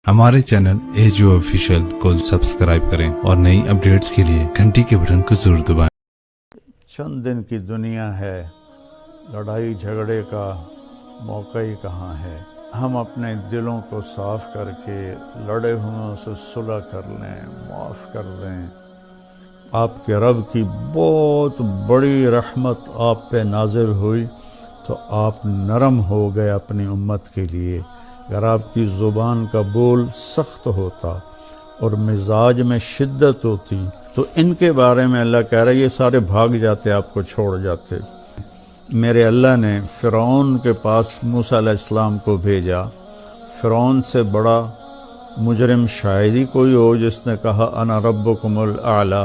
ہمارے channel AGO official کو subscribe کریں اور نئی اپڈیٹس کے لیے گھنٹی کے بٹن کو ضرور دبائیں۔ چند دن کی دنیا ہے، لڑائی جھگڑے کا موقع ہی کہاں ہے۔ ہم اپنے دلوں کو صاف کر کے لڑے ہوئوں سے صلح کر لیں، معاف کر لیں۔ آپ کے رب کی بہت بڑی رحمت آپ پہ نازل ہوئی تو آپ نرم ہو گئے اپنی امت کے لیے۔ اگر آپ کی زبان کا بول سخت ہوتا اور مزاج میں شدت ہوتی تو ان کے بارے میں اللہ کہہ رہا ہے یہ سارے بھاگ جاتے، آپ کو چھوڑ جاتے۔ میرے اللہ نے فرعون کے پاس موسیٰ علیہ السلام کو بھیجا۔ فرعون سے بڑا مجرم شاید ہی کوئی ہو جس نے کہا انا ربکم الاعلی۔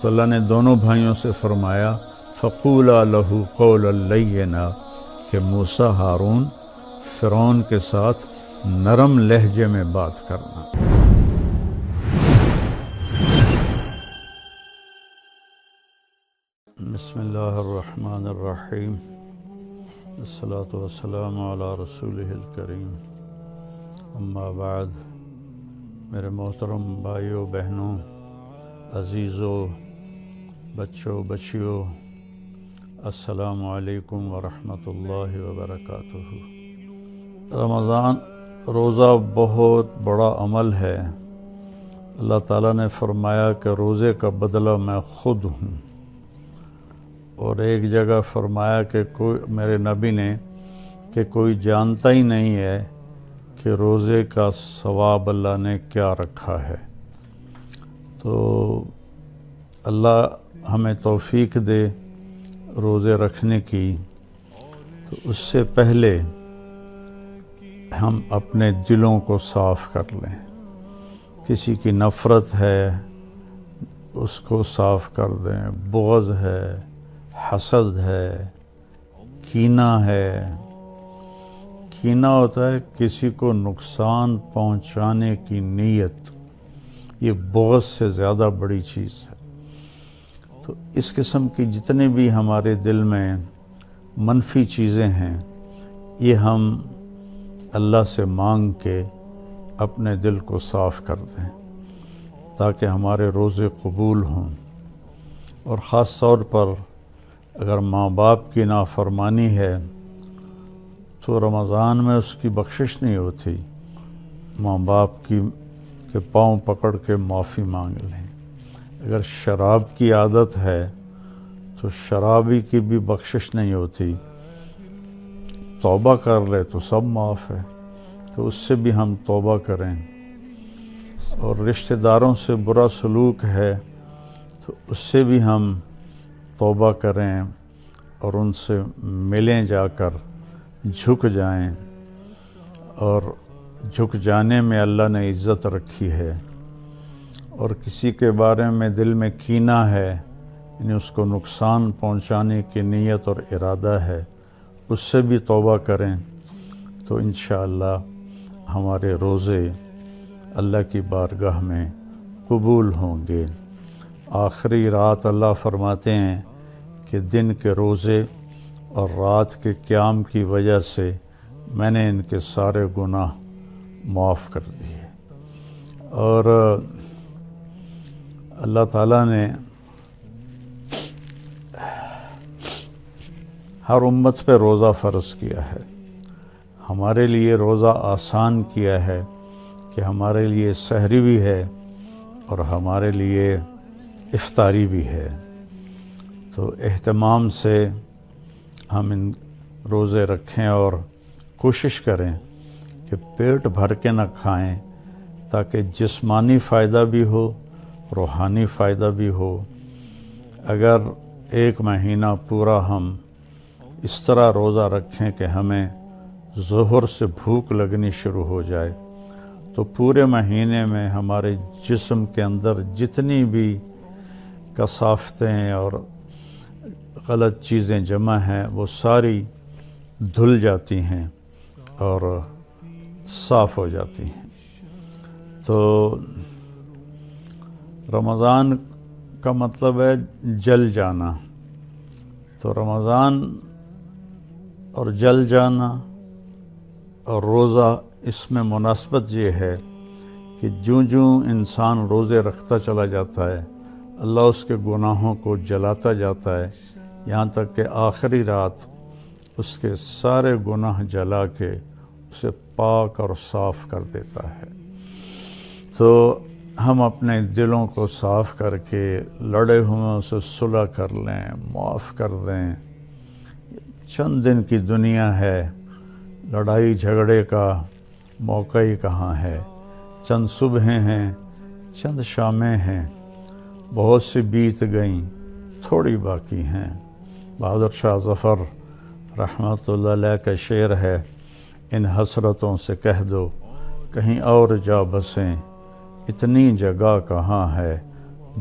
تو اللہ نے دونوں بھائیوں سے فرمایا فقولا لہ قولا لینا کہ موسیٰ ہارون فرعون کے ساتھ نرم لہجے میں بات کرنا۔ بسم اللہ الرحمن الرحیم، الصلاۃ والسلام علی رسولہ الکریم، اما بعد۔ میرے محترم بھائیوں بہنوں، عزیزوں، بچوں بچیوں، السلام علیکم ورحمۃ اللہ وبرکاتہ۔ رمضان روزہ بہت بڑا عمل ہے۔ اللہ تعالیٰ نے فرمایا کہ روزے کا بدلہ میں خود ہوں، اور ایک جگہ فرمایا کہ میرے نبی نے کہ کوئی جانتا ہی نہیں ہے کہ روزے کا ثواب اللہ نے کیا رکھا ہے۔ تو اللہ ہمیں توفیق دے روزے رکھنے کی۔ تو اس سے پہلے ہم اپنے دلوں کو صاف کر لیں۔ کسی کی نفرت ہے اس کو صاف کر دیں، بغض ہے، حسد ہے، کینہ ہے۔ کینہ ہوتا ہے کسی کو نقصان پہنچانے کی نیت، یہ بغض سے زیادہ بڑی چیز ہے۔ تو اس قسم کی جتنے بھی ہمارے دل میں منفی چیزیں ہیں، یہ ہم اللہ سے مانگ کے اپنے دل کو صاف کر دیں تاکہ ہمارے روزے قبول ہوں۔ اور خاص طور پر اگر ماں باپ کی نافرمانی ہے تو رمضان میں اس کی بخشش نہیں ہوتی۔ ماں باپ کے پاؤں پکڑ کے معافی مانگ لیں۔ اگر شراب کی عادت ہے تو شرابی کی بھی بخشش نہیں ہوتی، توبہ کر لے تو سب معاف ہے۔ تو اس سے بھی ہم توبہ کریں۔ اور رشتہ داروں سے برا سلوک ہے تو اس سے بھی ہم توبہ کریں اور ان سے ملیں، جا کر جھک جائیں۔ اور جھک جانے میں اللہ نے عزت رکھی ہے۔ اور کسی کے بارے میں دل میں کینہ ہے، یعنی اس کو نقصان پہنچانے کی نیت اور ارادہ ہے، اس سے بھی توبہ کریں تو انشاءاللہ ہمارے روزے اللہ کی بارگاہ میں قبول ہوں گے۔ آخری رات اللہ فرماتے ہیں کہ دن کے روزے اور رات کے قیام کی وجہ سے میں نے ان کے سارے گناہ معاف کر دیے۔ اور اللہ تعالیٰ نے ہر امت پہ روزہ فرض کیا ہے۔ ہمارے لیے روزہ آسان کیا ہے کہ ہمارے لیے سحری بھی ہے اور ہمارے لیے افطاری بھی ہے۔ تو اہتمام سے ہم ان روزے رکھیں اور کوشش کریں کہ پیٹ بھر کے نہ کھائیں تاکہ جسمانی فائدہ بھی ہو، روحانی فائدہ بھی ہو۔ اگر ایک مہینہ پورا ہم اس طرح روزہ رکھیں کہ ہمیں ظہر سے بھوک لگنی شروع ہو جائے تو پورے مہینے میں ہمارے جسم کے اندر جتنی بھی کثافتیں اور غلط چیزیں جمع ہیں وہ ساری دھل جاتی ہیں اور صاف ہو جاتی ہیں۔ تو رمضان کا مطلب ہے جل جانا۔ تو رمضان اور جل جانا اور روزہ، اس میں مناسبت یہ ہے کہ جوں جوں انسان روزے رکھتا چلا جاتا ہے اللہ اس کے گناہوں کو جلاتا جاتا ہے، یہاں تک کہ آخری رات اس کے سارے گناہ جلا کے اسے پاک اور صاف کر دیتا ہے۔ تو ہم اپنے دلوں کو صاف کر کے لڑے ہوئے سے صلح کر لیں، معاف کر دیں۔ چند دن کی دنیا ہے، لڑائی جھگڑے کا موقع ہی کہاں ہے، چند صبحیں ہیں، چند شامیں ہیں، بہت سی بیت گئیں، تھوڑی باقی ہیں۔ بہادر شاہ ظفر رحمۃ اللہ علیہ کا شعر ہے، ان حسرتوں سے کہہ دو کہیں اور جا بسیں، اتنی جگہ کہاں ہے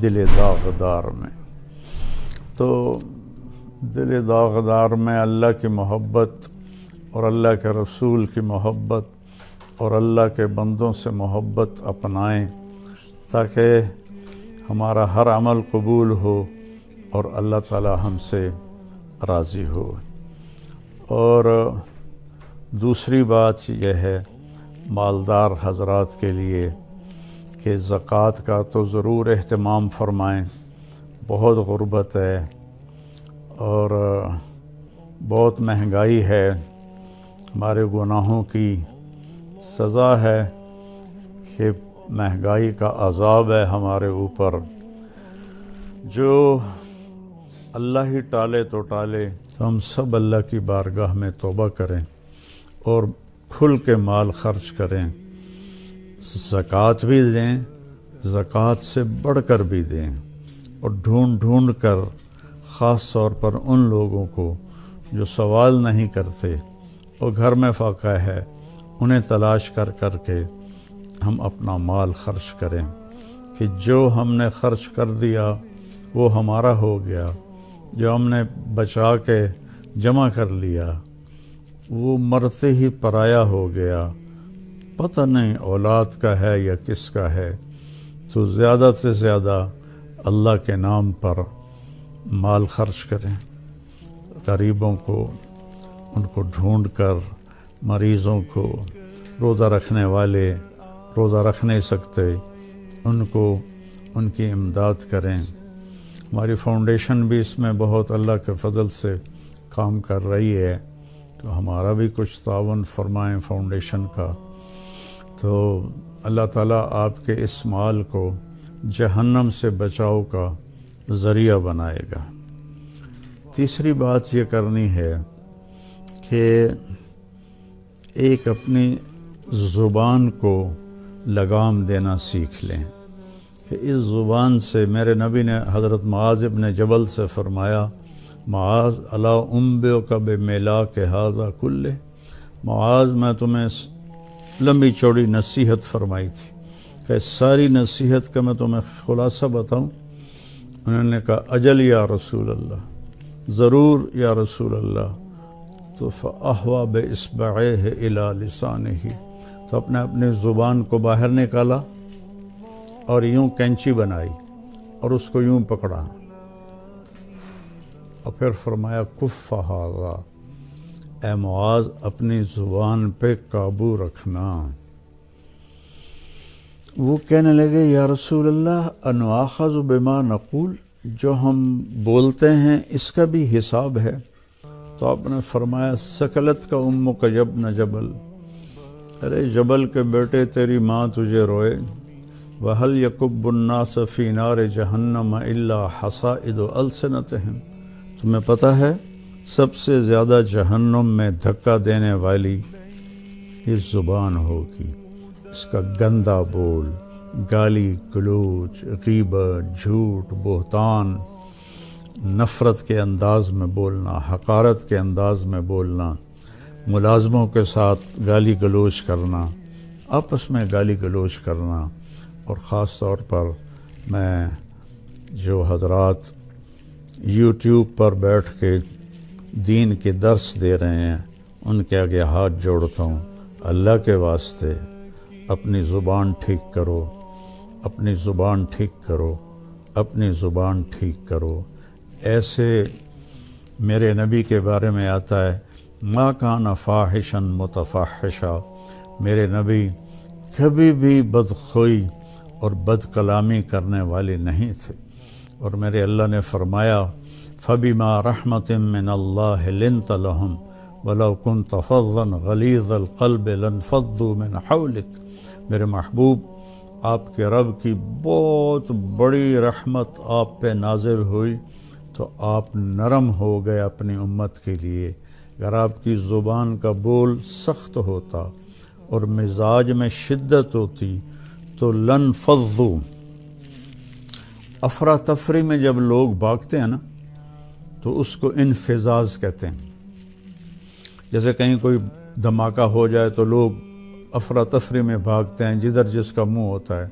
دل داغدار میں۔ تو دل داغدار میں اللہ کی محبت اور اللہ کے رسول کی محبت اور اللہ کے بندوں سے محبت اپنائیں تاکہ ہمارا ہر عمل قبول ہو اور اللہ تعالی ہم سے راضی ہو۔ اور دوسری بات یہ ہے مالدار حضرات کے لیے کہ زکوٰۃ کا تو ضرور اہتمام فرمائیں، بہت غربت ہے اور بہت مہنگائی ہے، ہمارے گناہوں کی سزا ہے کہ مہنگائی کا عذاب ہے ہمارے اوپر۔ جو اللہ ہی ٹالے تو ٹالے، تو ہم سب اللہ کی بارگاہ میں توبہ کریں اور کھل کے مال خرچ کریں، زکوٰۃ بھی دیں، زکوٰۃ سے بڑھ کر بھی دیں، اور ڈھونڈ ڈھونڈ کر خاص طور پر ان لوگوں کو جو سوال نہیں کرتے اور گھر میں فاقہ ہے، انہیں تلاش کر کر کے ہم اپنا مال خرچ کریں کہ جو ہم نے خرچ کر دیا وہ ہمارا ہو گیا، جو ہم نے بچا کے جمع کر لیا وہ مرتے ہی پرایا ہو گیا، پتہ نہیں اولاد کا ہے یا کس کا ہے۔ تو زیادہ سے زیادہ اللہ کے نام پر مال خرچ کریں، غریبوں کو ان کو ڈھونڈ کر، مریضوں کو، روزہ رکھنے والے روزہ رکھ نہیں سکتے ان کو ان کی امداد کریں۔ ہماری فاؤنڈیشن بھی اس میں بہت اللہ کے فضل سے کام کر رہی ہے، تو ہمارا بھی کچھ تعاون فرمائیں فاؤنڈیشن کا، تو اللہ تعالیٰ آپ کے اس مال کو جہنم سے بچاؤ کا ذریعہ بنائے گا۔ تیسری بات یہ کرنی ہے کہ ایک اپنی زبان کو لگام دینا سیکھ لیں کہ اس زبان سے، میرے نبی نے حضرت معاذ ابن جبل سے فرمایا، معاذ الا انبئک بملاک ھذا کلہ، معاذ میں تمہیں لمبی چوڑی نصیحت فرمائی تھی کہ ساری نصیحت کا میں تمہیں خلاصہ بتاؤں؟ انہوں نے کہا اجل یا رسول اللہ، ضرور یا رسول اللہ۔ تو فأحوى بإصبعيه إلى لسانه، تو اپنی زبان کو باہر نکالا اور یوں کینچی بنائی اور اس کو یوں پکڑا اور پھر فرمایا کف ھذا، اے معاذ اپنی زبان پہ قابو رکھنا۔ وہ کہنے لگے یا رسول اللہ انؤاخذ بما نقول، جو ہم بولتے ہیں اس کا بھی حساب ہے؟ تو آپ نے فرمایا سکلت کا امک یبن جبل، ارے جبل کے بیٹے تیری ماں تجھے روئے، وَهَلْ يَكُبُّ النَّاسَ فِي نَارِ جَهَنَّمَ إِلَّا حَصَائِدُ أَلْسِنَتِهِمْ، تمہیں پتہ ہے سب سے زیادہ جہنم میں دھکا دینے والی یہ زبان ہوگی، اس کا گندا بول، گالی گلوچ، غیبت، جھوٹ، بہتان، نفرت کے انداز میں بولنا، حقارت کے انداز میں بولنا، ملازموں کے ساتھ گالی گلوچ کرنا، آپس میں گالی گلوچ کرنا، اور خاص طور پر میں جو حضرات یوٹیوب پر بیٹھ کے دین کے درس دے رہے ہیں ان کے آگے ہاتھ جوڑتا ہوں، اللہ کے واسطے اپنی زبان ٹھیک کرو، اپنی زبان ٹھیک کرو، اپنی زبان ٹھیک کرو۔ ایسے میرے نبی کے بارے میں آتا ہے ما کان فاحشا متفحشا، میرے نبی کبھی بھی بدخوئی اور بد کلامی کرنے والے نہیں تھے۔ اور میرے اللہ نے فرمایا فَبِمَا رَحْمَةٍ مِّنَ اللَّهِ لِنْتَ لَهُمْ وَلَوْ كُنْتَ فَظًّا غَلِيظَ الْقَلْبِ لَانفَضُّوا مِنْ حَوْلِكَ، میرے محبوب آپ کے رب کی بہت بڑی رحمت آپ پہ نازل ہوئی تو آپ نرم ہو گئے اپنی امت کے لیے۔ اگر آپ کی زبان کا بول سخت ہوتا اور مزاج میں شدت ہوتی تو لنفضوا، افراتفری میں جب لوگ بھاگتے ہیں نا تو اس کو انفزاز کہتے ہیں۔ جیسے کہیں کوئی دھماکہ ہو جائے تو لوگ افراتفری میں بھاگتے ہیں جدھر جس کا منہ ہوتا ہے۔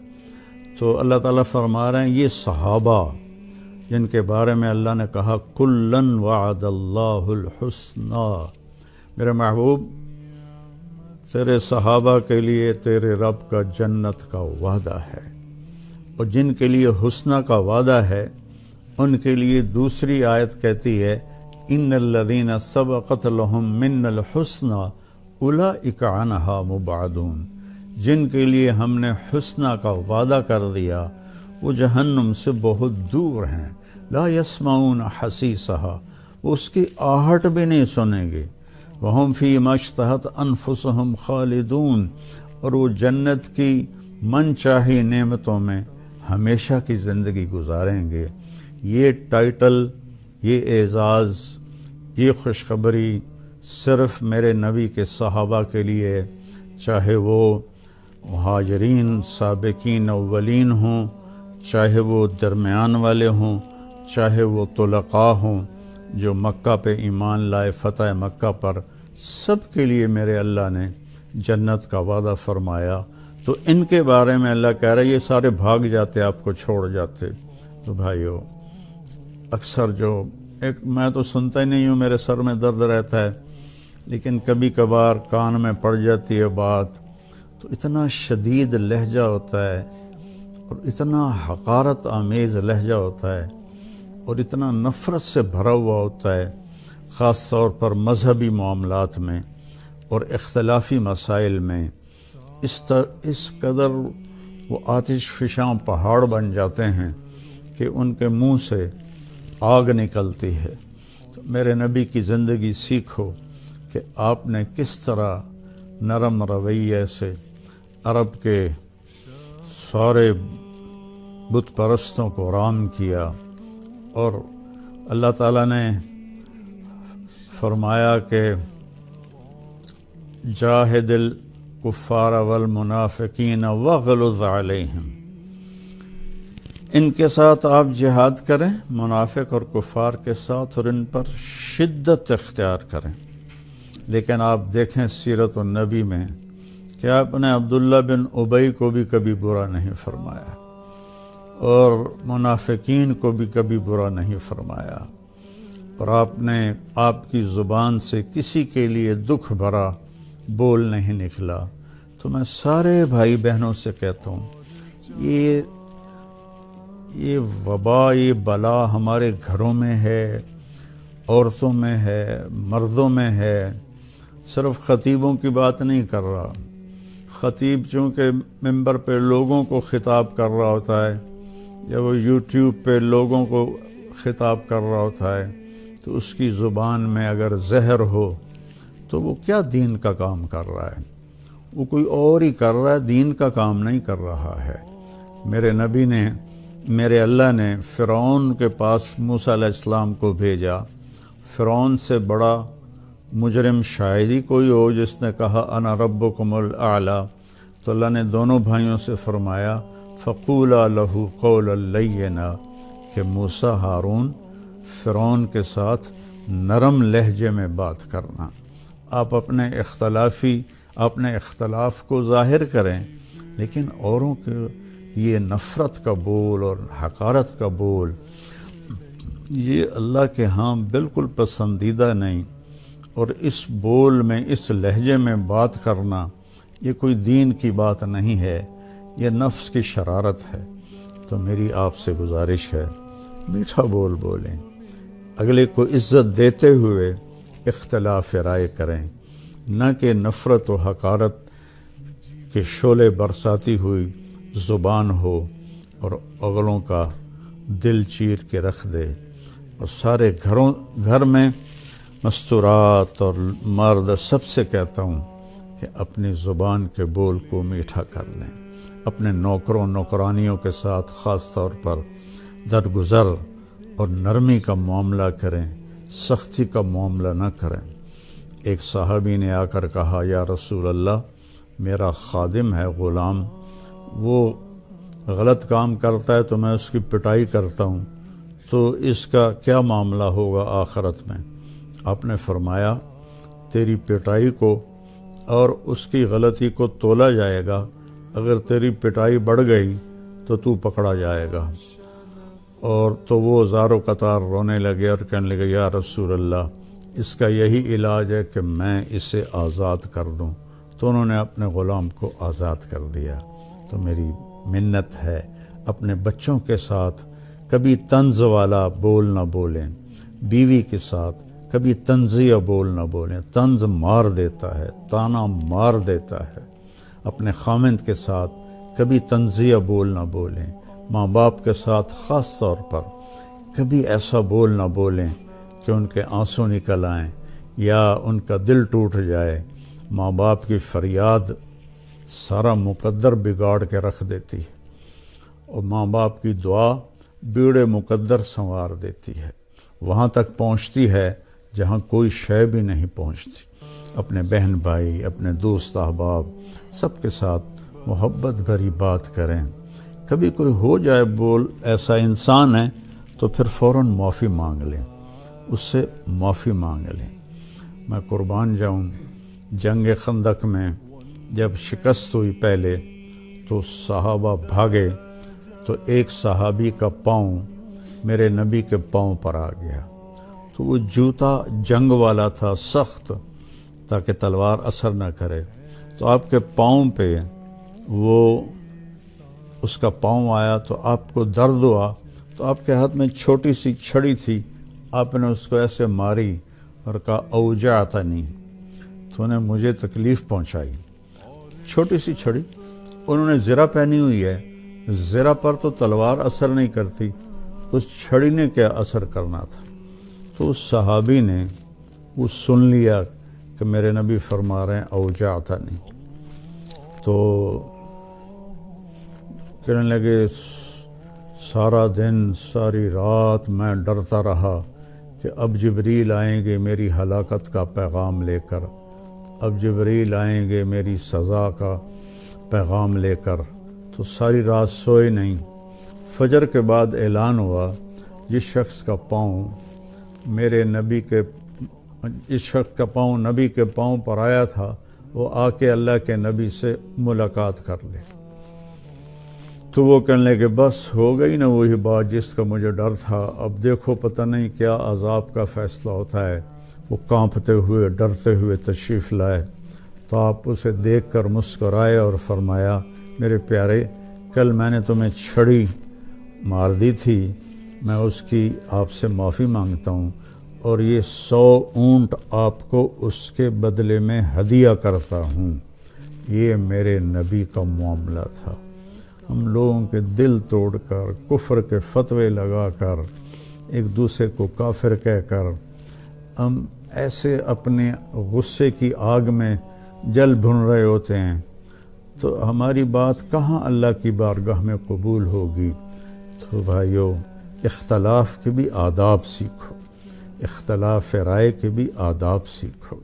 تو اللہ تعالیٰ فرما رہے ہیں یہ صحابہ جن کے بارے میں اللہ نے کہا کلن وعد اللہ الحسنی، میرے محبوب تیرے صحابہ کے لیے تیرے رب کا جنت کا وعدہ ہے، اور جن کے لیے حسنہ کا وعدہ ہے ان کے لیے دوسری آیت کہتی ہے ان الذین سبقت لہم من الحسنی اولئک عنہا مبعدون، جن کے لیے ہم نے حسنہ کا وعدہ کر دیا وہ جہنم سے بہت دور ہیں، لا یسمعون حسیسہا، وہ اس کی آہٹ بھی نہیں سنیں گے، وہم فی ما اشتہت انفسہم خالدون، اور وہ جنت کی من چاہی نعمتوں میں ہمیشہ کی زندگی گزاریں گے۔ یہ ٹائٹل، یہ اعزاز، یہ خوشخبری صرف میرے نبی کے صحابہ کے لیے، چاہے وہ مہاجرین سابقین اولین ہوں، چاہے وہ درمیان والے ہوں، چاہے وہ طلقاء ہوں جو مکہ پہ ایمان لائے فتح مکہ پر، سب کے لیے میرے اللہ نے جنت کا وعدہ فرمایا۔ تو ان کے بارے میں اللہ کہہ رہا ہے یہ سارے بھاگ جاتے آپ کو چھوڑ جاتے۔ تو بھائیو اکثر جو میں تو سنتا ہی نہیں ہوں، میرے سر میں درد رہتا ہے، لیکن کبھی کبھار کان میں پڑ جاتی ہے بات تو اتنا شدید لہجہ ہوتا ہے اور اتنا حقارت آمیز لہجہ ہوتا ہے اور اتنا نفرت سے بھرا ہوا ہوتا ہے، خاص طور پر مذہبی معاملات میں اور اختلافی مسائل میں۔ اس قدر وہ آتش فشاں پہاڑ بن جاتے ہیں کہ ان کے منہ سے آگ نکلتی ہے۔ تو میرے نبی کی زندگی سیکھو کہ آپ نے کس طرح نرم رویے سے عرب کے سارے بت پرستوں کو رام کیا، اور اللہ تعالیٰ نے فرمایا کہ جاہد الکفار والمنافقین واغلظ علیہم، ان کے ساتھ آپ جہاد کریں، منافق اور کفار کے ساتھ، اور ان پر شدت اختیار کریں۔ لیکن آپ دیکھیں سیرت النبی میں کہ آپ نے عبداللہ بن ابی کو بھی کبھی برا نہیں فرمایا اور منافقین کو بھی کبھی برا نہیں فرمایا، اور آپ کی زبان سے کسی کے لیے دکھ بھرا بول نہیں نکلا۔ تو میں سارے بھائی بہنوں سے کہتا ہوں یہ وبا، یہ بلا ہمارے گھروں میں ہے، عورتوں میں ہے، مردوں میں ہے۔ صرف خطیبوں کی بات نہیں کر رہا، خطیب چونکہ ممبر پہ لوگوں کو خطاب کر رہا ہوتا ہے یا وہ یوٹیوب پہ لوگوں کو خطاب کر رہا ہوتا ہے، تو اس کی زبان میں اگر زہر ہو تو وہ کیا دین کا کام کر رہا ہے؟ وہ کوئی اور ہی کر رہا ہے، دین کا کام نہیں کر رہا ہے۔ میرے اللہ نے فرعون کے پاس موسیٰ علیہ السلام کو بھیجا۔ فرعون سے بڑا مجرم شاید ہی کوئی ہو جس نے کہا انا ربکم الاعلی۔ تو اللہ نے دونوں بھائیوں سے فرمایا فقولا لہ قولا لینا، کہ موسیٰ ہارون فرعون کے ساتھ نرم لہجے میں بات کرنا۔ آپ اپنے اختلاف کو ظاہر کریں، لیکن اوروں کے یہ نفرت کا بول اور حقارت کا بول، یہ اللہ کے ہاں بالکل پسندیدہ نہیں۔ اور اس بول میں، اس لہجے میں بات کرنا، یہ کوئی دین کی بات نہیں ہے، یہ نفس کی شرارت ہے۔ تو میری آپ سے گزارش ہے میٹھا بول بولیں، اگلے کو عزت دیتے ہوئے اختلاف رائے کریں، نہ کہ نفرت و حقارت کہ شعلے برساتی ہوئی زبان ہو اور اگلوں کا دل چیر کے رکھ دے، اور سارے گھر میں مستورات اور مرد سب سے کہتا ہوں کہ اپنی زبان کے بول کو میٹھا کر لیں، اپنے نوکروں نوکرانیوں کے ساتھ خاص طور پر درگزر اور نرمی کا معاملہ کریں، سختی کا معاملہ نہ کریں۔ ایک صحابی نے آ کر کہا، یا رسول اللہ، میرا خادم ہے، غلام، وہ غلط کام کرتا ہے تو میں اس کی پٹائی کرتا ہوں، تو اس کا کیا معاملہ ہوگا آخرت میں؟ آپ نے فرمایا، تیری پٹائی کو اور اس کی غلطی کو تولا جائے گا، اگر تیری پٹائی بڑھ گئی تو پکڑا جائے گا۔ اور تو وہ زار و قطار رونے لگے اور کہنے لگے، یا رسول اللہ، اس کا یہی علاج ہے کہ میں اسے آزاد کر دوں۔ تو انہوں نے اپنے غلام کو آزاد کر دیا۔ تو میری منت ہے، اپنے بچوں کے ساتھ کبھی طنز والا بول نہ بولیں، بیوی کے ساتھ کبھی طنزیہ بول نہ بولیں، طنز مار دیتا ہے، تانا مار دیتا ہے۔ اپنے خامند کے ساتھ کبھی طنزیہ بول نہ بولیں، ماں باپ کے ساتھ خاص طور پر کبھی ایسا بول نہ بولیں کہ ان کے آنسو نکل آئیں یا ان کا دل ٹوٹ جائے۔ ماں باپ کی فریاد سارا مقدر بگاڑ کے رکھ دیتی ہے، اور ماں باپ کی دعا بیڑے مقدر سنوار دیتی ہے، وہاں تک پہنچتی ہے جہاں کوئی شے بھی نہیں پہنچتی۔ اپنے بہن بھائی، اپنے دوست احباب سب کے ساتھ محبت بھری بات کریں۔ کبھی کوئی ہو جائے بول ایسا انسان ہے تو پھر فوراً معافی مانگ لیں، اس سے معافی مانگ لیں۔ میں قربان جاؤں، جنگ خندق میں جب شکست ہوئی پہلے تو صحابہ بھاگے، تو ایک صحابی کا پاؤں میرے نبی کے پاؤں پر آ گیا، تو وہ جوتا جنگ والا تھا، سخت، تاکہ تلوار اثر نہ کرے، تو آپ کے پاؤں پہ وہ اس کا پاؤں آیا تو آپ کو درد ہوا، تو آپ کے ہاتھ میں چھوٹی سی چھڑی تھی، آپ نے اس کو ایسے ماری اور کہا، اوجعتنی، تو انہیں مجھے تکلیف پہنچائی۔ چھوٹی سی چھڑی، انہوں نے زرہ پہنی ہوئی ہے، زرہ پر تو تلوار اثر نہیں کرتی، اس چھڑی نے کیا اثر کرنا تھا؟ تو اس صحابی نے وہ سن لیا کہ میرے نبی فرما رہے ہیں اوجعتنی، تو کہنے لگے، سارا دن ساری رات میں ڈرتا رہا کہ اب جبریل آئیں گے میری ہلاکت کا پیغام لے کر، اب جبریل آئیں گے میری سزا کا پیغام لے کر، تو ساری رات سوئے نہیں۔ فجر کے بعد اعلان ہوا، جس شخص کا پاؤں نبی کے پاؤں پر آیا تھا، وہ آ کے اللہ کے نبی سے ملاقات کر لے۔ تو وہ کہنے لگے، بس ہو گئی نا وہی بات جس کا مجھے ڈر تھا، اب دیکھو پتہ نہیں کیا عذاب کا فیصلہ ہوتا ہے۔ وہ کانپتے ہوئے ڈرتے ہوئے تشریف لائے، تو آپ اسے دیکھ کر مسکرائے اور فرمایا، میرے پیارے، کل میں نے تمہیں چھڑی مار دی تھی، میں اس کی آپ سے معافی مانگتا ہوں، اور یہ 100 اونٹ آپ کو اس کے بدلے میں ہدیہ کرتا ہوں۔ یہ میرے نبی کا معاملہ تھا۔ ہم لوگوں کے دل توڑ کر، کفر کے فتوے لگا کر، ایک دوسرے کو کافر کہہ کر، ہم ایسے اپنے غصے کی آگ میں جل بھن رہے ہوتے ہیں، تو ہماری بات کہاں اللہ کی بارگاہ میں قبول ہوگی؟ تو بھائیو، اختلاف کے بھی آداب سیکھو، اختلاف رائے کے بھی آداب سیکھو،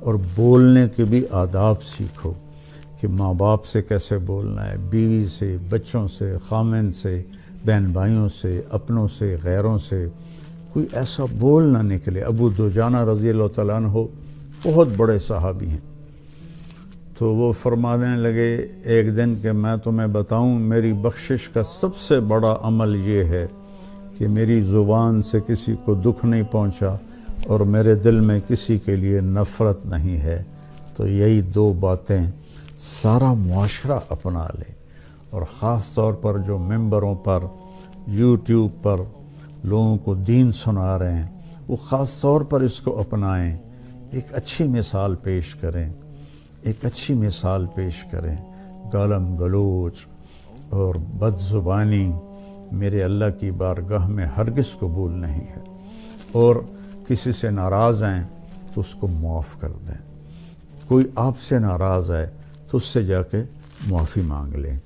اور بولنے کے بھی آداب سیکھو کہ ماں باپ سے کیسے بولنا ہے، بیوی سے، بچوں سے، خامند سے، بہن بھائیوں سے، اپنوں سے، غیروں سے، کوئی ایسا بول نہ نکلے۔ ابو دجانہ رضی اللہ تعالیٰ عنہ بہت بڑے صحابی ہیں، تو وہ فرمانے لگے ایک دن کہ میں تمہیں بتاؤں، میری بخشش کا سب سے بڑا عمل یہ ہے کہ میری زبان سے کسی کو دکھ نہیں پہنچا اور میرے دل میں کسی کے لیے نفرت نہیں ہے۔ تو یہی 2 باتیں سارا معاشرہ اپنا لے، اور خاص طور پر جو ممبروں پر، یوٹیوب پر لوگوں کو دین سنا رہے ہیں، وہ خاص طور پر اس کو اپنائیں، ایک اچھی مثال پیش کریں، ایک اچھی مثال پیش کریں۔ گالم گلوچ اور بد زبانی میرے اللہ کی بارگاہ میں ہرگز قبول نہیں ہے، اور کسی سے ناراض ہیں تو اس کو معاف کر دیں، کوئی آپ سے ناراض ہے تو اس سے جا کے معافی مانگ لیں،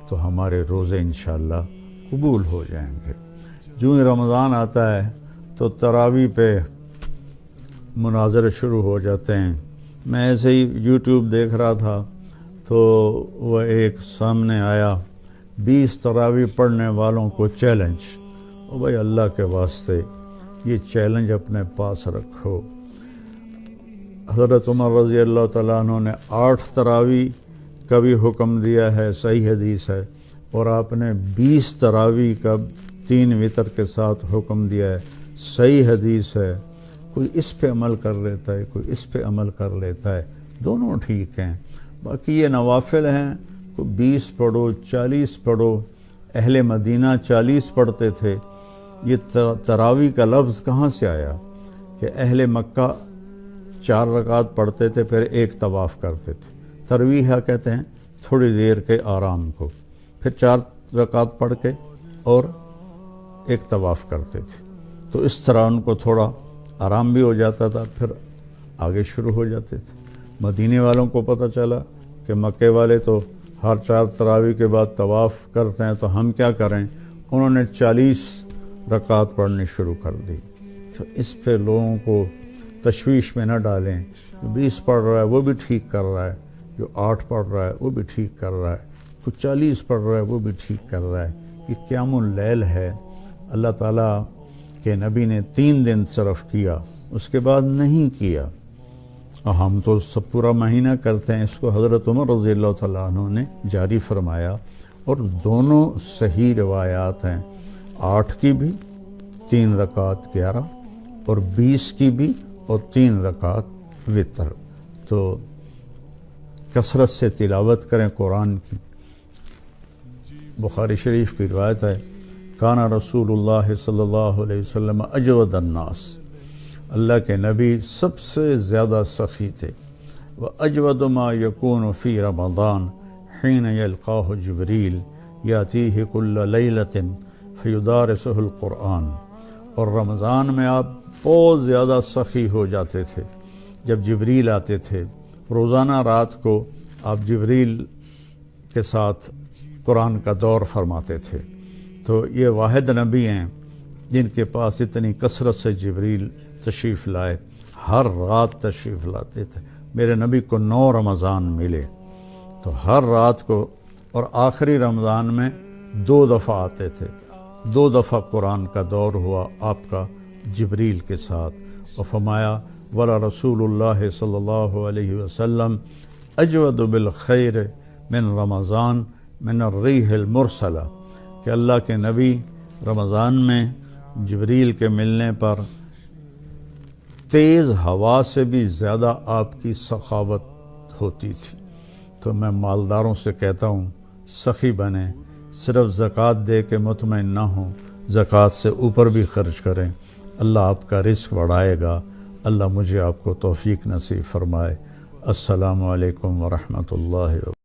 تو ہمارے روزے انشاءاللہ قبول ہو جائیں گے۔ جو ہی رمضان آتا ہے تو تراویح پہ مناظرے شروع ہو جاتے ہیں۔ میں ایسے ہی یوٹیوب دیکھ رہا تھا تو وہ ایک سامنے آیا، 20 تراویح پڑھنے والوں کو چیلنج۔ او بھائی اللہ کے واسطے یہ چیلنج اپنے پاس رکھو۔ حضرت عمر رضی اللہ تعالیٰ عنہ نے 8 تراویح کا بھی حکم دیا ہے، صحیح حدیث ہے، اور آپ نے 20 تراویح کا 3 وتر کے ساتھ حکم دیا ہے، صحیح حدیث ہے۔ کوئی اس پہ عمل کر لیتا ہے، کوئی اس پہ عمل کر لیتا ہے، دونوں ٹھیک ہیں۔ باقی یہ نوافل ہیں، کوئی 20 پڑھو، 40 پڑھو، اہل مدینہ 40 پڑھتے تھے۔ یہ تراویح کا لفظ کہاں سے آیا کہ اہل مکہ 4 رکعت پڑھتے تھے پھر ایک طواف کرتے تھے۔ ترویح کہتے ہیں تھوڑی دیر کے آرام کو، پھر 4 رکعت پڑھ کے اور ایک طواف کرتے تھے، تو اس طرح ان کو تھوڑا آرام بھی ہو جاتا تھا، پھر آگے شروع ہو جاتے تھے۔ مدینے والوں کو پتہ چلا کہ مکے والے تو ہر 4 تراویح کے بعد طواف کرتے ہیں، تو ہم کیا کریں؟ انہوں نے 40 رکعت پڑھنی شروع کر دی۔ تو اس پہ لوگوں کو تشویش میں نہ ڈالیں۔ جو 20 پڑھ رہا ہے وہ بھی ٹھیک کر رہا ہے، جو 8 پڑھ رہا ہے وہ بھی ٹھیک کر رہا ہے، جو 40 پڑھ رہا ہے وہ بھی ٹھیک کر رہا ہے۔ یہ قیام اللیل ہے، اللہ تعالیٰ کے نبی نے 3 دن صرف کیا، اس کے بعد نہیں کیا، اور ہم تو سب پورا مہینہ کرتے ہیں۔ اس کو حضرت عمر رضی اللہ تعالیٰ عنہ نے جاری فرمایا، اور دونوں صحیح روایات ہیں، 8 کی بھی 3 رکعت 11، اور 20 کی بھی اور 3 رکعت وتر۔ تو کثرت سے تلاوت کریں قرآن کی۔ بخاری شریف کی روایت ہے، کانا رسول اللہ صلی اللہ علیہ وسلم اجود الناس، اللہ کے نبی سب سے زیادہ سخی تھے۔ وَأَجْوَدُ مَا يَكُونُ فِي رَمَضَانَ حِينَ يَلْقَاهُ جِبْرِيلُ يَأْتِيهِ كُلَّ لَيْلَةٍ فَيُدَارِسُهُ الْقُرْآنَ، اور رمضان میں آپ بہت زیادہ سخی ہو جاتے تھے جب جبریل آتے تھے۔ روزانہ رات کو آپ جبریل کے ساتھ قرآن کا دور فرماتے تھے۔ تو یہ واحد نبی ہیں جن کے پاس اتنی کثرت سے جبریل تشریف لائے، ہر رات تشریف لاتے تھے۔ میرے نبی کو 9 رمضان ملے، تو ہر رات کو، اور آخری رمضان میں 2 دفعہ آتے تھے، 2 دفعہ قرآن کا دور ہوا آپ کا جبریل کے ساتھ، اور فرمایا ولا رسول اللہ صلی اللہ علیہ وسلم اجود بالخیر من رمضان من الریح المرسلہ، کہ اللہ کے نبی رمضان میں جبریل کے ملنے پر تیز ہوا سے بھی زیادہ آپ کی سخاوت ہوتی تھی۔ تو میں مالداروں سے کہتا ہوں سخی بنیں، صرف زکوٰۃ دے کے مطمئن نہ ہوں، زکوٰۃ سے اوپر بھی خرچ کریں، اللہ آپ کا رزق بڑھائے گا۔ اللہ مجھے آپ کو توفیق نصیب فرمائے۔ السلام علیکم ورحمۃ اللہ وبرکاتہ۔